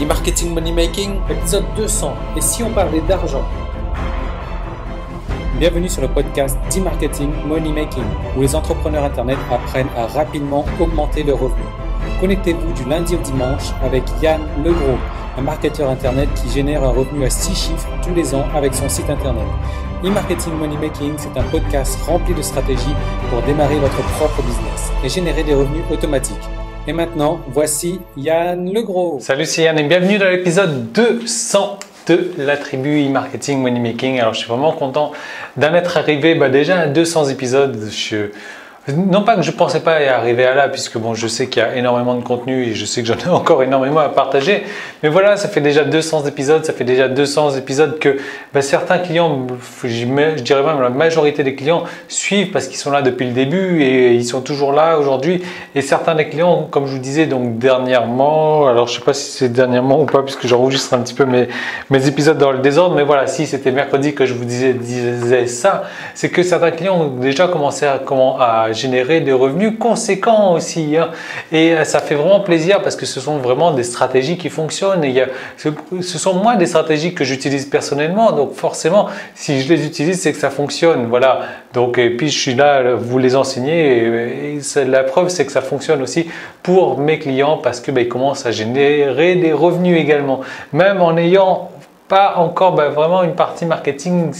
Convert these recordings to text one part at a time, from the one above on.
E-marketing Money Making, épisode 200. Et si on parlait d'argent? Bienvenue sur le podcast d'e-marketing Money Making, où les entrepreneurs Internet apprennent à rapidement augmenter leurs revenus. Connectez-vous du lundi au dimanche avec Yann Legros, un marketeur Internet qui génère un revenu à 6 chiffres tous les ans avec son site Internet. E-marketing Money Making, c'est un podcast rempli de stratégies pour démarrer votre propre business et générer des revenus automatiques. Et maintenant, voici Yann Legros. Salut, c'est Yann et bienvenue dans l'épisode 200 de la tribu e-marketing Money Making. Alors, je suis vraiment content d'en être arrivé déjà à 200 épisodes. Non pas que je ne pensais pas y arriver à là, puisque bon, je sais qu'il y a énormément de contenu et je sais que j'en ai encore énormément à partager. Mais voilà, ça fait déjà 200 épisodes, ça fait déjà 200 épisodes que certains clients, je dirais même la majorité des clients, suivent parce qu'ils sont là depuis le début et ils sont toujours là aujourd'hui. Et certains des clients, comme je vous disais donc dernièrement, alors je ne sais pas si c'est dernièrement ou pas, puisque j'enregistre un petit peu mes épisodes dans le désordre, mais voilà, si c'était mercredi que je vous disais ça, c'est que certains clients ont déjà commencé à générer des revenus conséquents aussi, hein. Et ça fait vraiment plaisir parce que ce sont vraiment des stratégies qui fonctionnent et ce sont moi des stratégies que j'utilise personnellement, donc forcément si je les utilise c'est que ça fonctionne, voilà. Donc et puis je suis là à vous les enseigner et la preuve c'est que ça fonctionne aussi pour mes clients parce que ils commencent à générer des revenus également, même en ayant pas encore vraiment une partie marketing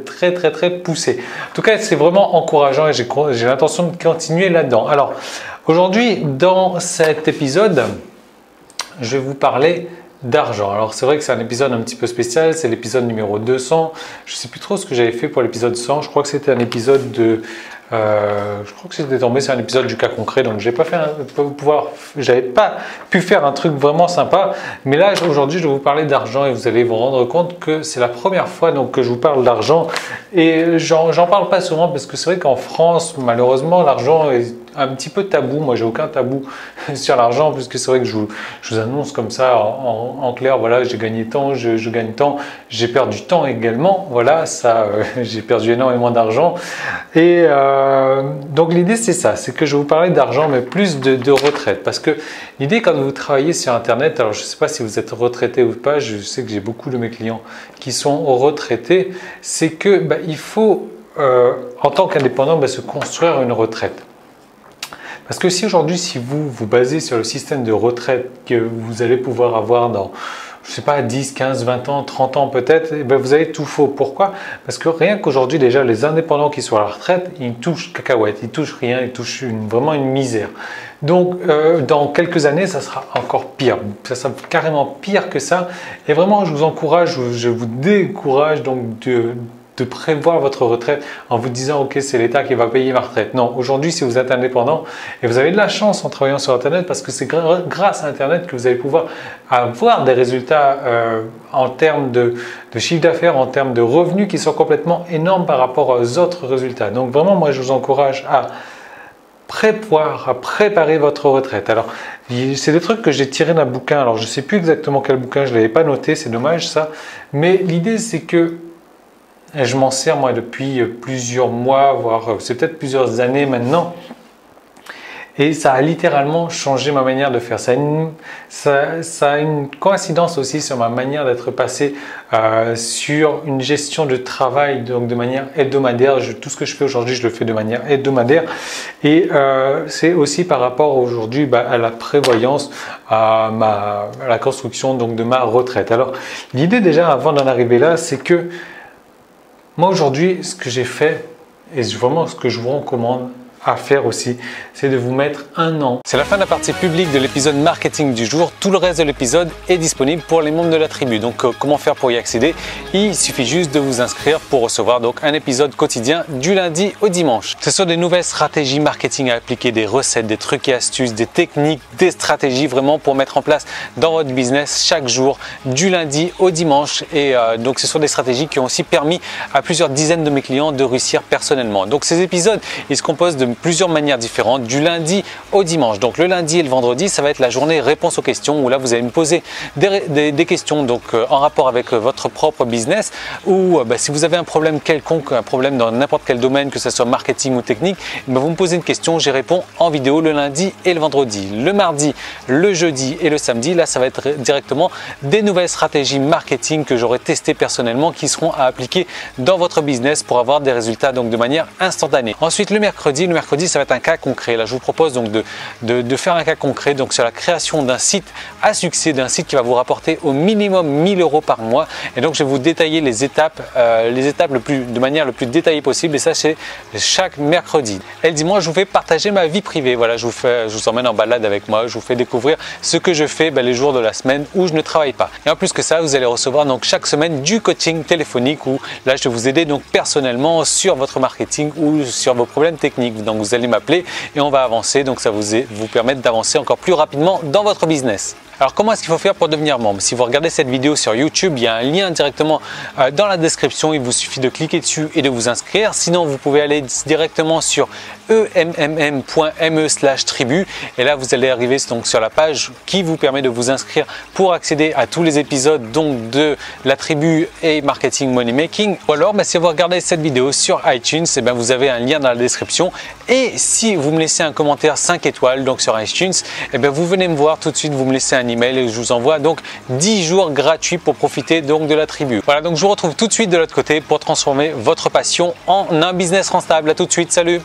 très poussée. En tout cas, c'est vraiment encourageant et j'ai l'intention de continuer là-dedans. Alors, aujourd'hui, dans cet épisode, je vais vous parler d'argent. Alors, c'est vrai que c'est un épisode un petit peu spécial, c'est l'épisode numéro 200. Je ne sais plus trop ce que j'avais fait pour l'épisode 100. Je crois que c'était un épisode de... je crois que c'était tombé sur un épisode du cas concret, donc j'avais pas pu faire un truc vraiment sympa, mais là aujourd'hui je vais vous parler d'argent et vous allez vous rendre compte que c'est la première fois donc que je vous parle d'argent et j'en parle pas souvent parce que c'est vrai qu'en France malheureusement l'argent est un petit peu tabou. Moi j'ai aucun tabou sur l'argent puisque c'est vrai que je vous annonce comme ça en clair, voilà, j'ai gagné tant, je gagne tant, j'ai perdu tant également, voilà, ça j'ai perdu énormément d'argent et donc l'idée c'est ça, c'est que je vais vous parler d'argent mais plus de retraite parce que l'idée quand vous travaillez sur internet, alors je ne sais pas si vous êtes retraité ou pas, je sais que j'ai beaucoup de mes clients qui sont retraités, c'est que il faut en tant qu'indépendant se construire une retraite. Parce que si aujourd'hui, si vous vous basez sur le système de retraite que vous allez pouvoir avoir dans, je ne sais pas, 10, 15, 20 ans, 30 ans peut-être, vous avez tout faux. Pourquoi? Parce que rien qu'aujourd'hui déjà, les indépendants qui sont à la retraite, ils touchent cacahuètes, ils touchent rien, ils touchent vraiment une misère. Donc dans quelques années, ça sera encore pire, ça sera carrément pire que ça. Et vraiment, je vous encourage, je vous décourage donc de prévoir votre retraite en vous disant ok c'est l'État qui va payer ma retraite. Non, aujourd'hui si vous êtes indépendant et vous avez de la chance en travaillant sur internet parce que c'est grâce à internet que vous allez pouvoir avoir des résultats en termes de chiffre d'affaires, en termes de revenus qui sont complètement énormes par rapport aux autres résultats. Donc vraiment moi je vous encourage à préparer votre retraite. Alors c'est des trucs que j'ai tirés d'un bouquin, alors je ne sais plus exactement quel bouquin, je ne l'avais pas noté, c'est dommage ça, mais l'idée c'est que je m'en sers moi depuis plusieurs mois, voire c'est peut-être plusieurs années maintenant. Et ça a littéralement changé ma manière de faire. Ça a une coïncidence aussi sur ma manière d'être passé sur une gestion de travail donc de manière hebdomadaire. Tout ce que je fais aujourd'hui, je le fais de manière hebdomadaire. Et c'est aussi par rapport aujourd'hui à la prévoyance, à la construction donc de ma retraite. Alors l'idée déjà avant d'en arriver là, c'est que moi aujourd'hui, ce que j'ai fait et vraiment ce que je vous recommande à faire aussi, c'est de vous mettre un an. C'est la fin de la partie publique de l'épisode marketing du jour. Tout le reste de l'épisode est disponible pour les membres de la tribu. Donc comment faire pour y accéder? Il suffit juste de vous inscrire pour recevoir donc un épisode quotidien du lundi au dimanche. Ce sont des nouvelles stratégies marketing à appliquer, des recettes, des trucs et astuces, des techniques, des stratégies vraiment pour mettre en place dans votre business chaque jour du lundi au dimanche. Et donc ce sont des stratégies qui ont aussi permis à plusieurs dizaines de mes clients de réussir personnellement. Donc ces épisodes, ils se composent de plusieurs manières différentes du lundi au dimanche. Donc le lundi et le vendredi, ça va être la journée réponse aux questions où là vous allez me poser des questions donc en rapport avec votre propre business ou si vous avez un problème quelconque, un problème dans n'importe quel domaine, que ce soit marketing ou technique, vous me posez une question, j'y réponds en vidéo le lundi et le vendredi. Le mardi, le jeudi et le samedi, là ça va être directement des nouvelles stratégies marketing que j'aurai testées personnellement qui seront à appliquer dans votre business pour avoir des résultats donc de manière instantanée. Ensuite le mercredi ça va être un cas concret. Là je vous propose donc de faire un cas concret donc sur la création d'un site à succès, d'un site qui va vous rapporter au minimum 1000 € par mois. Et donc je vais vous détailler les étapes de manière le plus détaillée possible, et ça c'est chaque mercredi. Et le dimanche je vous fais partager ma vie privée. Voilà, je vous emmène en balade avec moi, je vous fais découvrir ce que je fais les jours de la semaine où je ne travaille pas. Et en plus que ça, vous allez recevoir donc chaque semaine du coaching téléphonique où là je vais vous aider donc personnellement sur votre marketing ou sur vos problèmes techniques. Donc vous allez m'appeler et on va avancer, donc ça vous permettre d'avancer encore plus rapidement dans votre business. Alors comment est-ce qu'il faut faire pour devenir membre? Si vous regardez cette vidéo sur YouTube, il y a un lien directement dans la description, il vous suffit de cliquer dessus et de vous inscrire. Sinon vous pouvez aller directement sur emmm.me/tribu et là vous allez arriver donc sur la page qui vous permet de vous inscrire pour accéder à tous les épisodes donc de la tribu et marketing money making. Ou alors si vous regardez cette vidéo sur iTunes, vous avez un lien dans la description, et si vous me laissez un commentaire 5 étoiles donc sur iTunes, vous venez me voir tout de suite, vous me laissez un email et je vous envoie donc 10 jours gratuits pour profiter donc de la tribu. Voilà, donc je vous retrouve tout de suite de l'autre côté pour transformer votre passion en un business rentable. À tout de suite, salut!